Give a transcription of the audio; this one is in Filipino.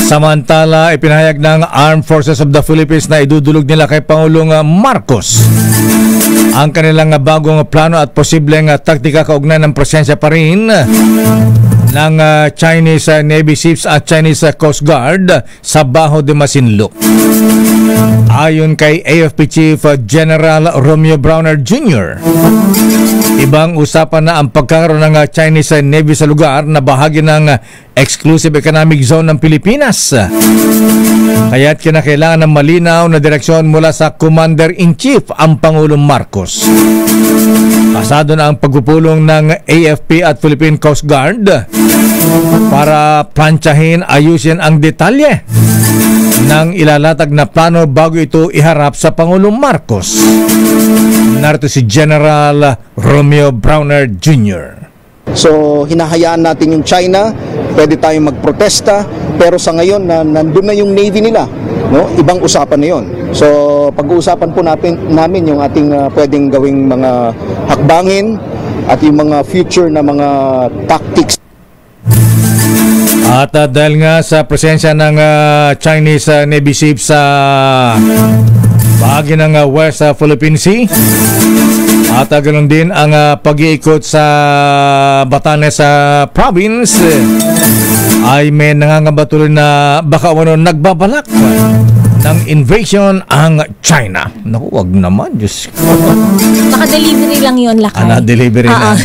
Samantala, ipinahayag ng Armed Forces of the Philippines na idudulog nila kay Pangulong Marcos ang kanilang bagong plano at posibleng taktika kaugnay ng presensya pa rin ng Chinese Navy ships at Chinese Coast Guard sa Baho de Masinloc. Ayon kay AFP Chief General Romeo Browner Jr., ibang usapan na ang pagkakaroon ng Chinese Navy sa lugar na bahagi ng Exclusive Economic Zone ng Pilipinas. Kaya't kinakailangan ng malinaw na direksyon mula sa Commander-in-Chief ang Pangulong Marcos. Pasado na ang pagpupulong ng AFP at Philippine Coast Guard para plantsahin, ayusin ang detalye ng ilalatag na plano bago ito iharap sa Pangulong Marcos. Narito si General Romeo Browner Jr. So hinahayaan natin yung China, pwede tayong magprotesta, pero sa ngayon nandun na yung Navy nila, no? Ibang usapan na yun. So pag-uusapan po namin yung ating pwedeng gawing mga hakbangin at yung mga future na mga tactics. At dahil nga sa presensya ng Chinese Navy ships sa bahagi ng West Philippine Sea at ganoon din ang pag-iikot sa Batanes province, ay may nangangamba tuloy na baka nagbabalak ng invasion ang China. Naku, wag naman, Diyos ko. Naka-delivery lang yun, Lakay. Delivery na.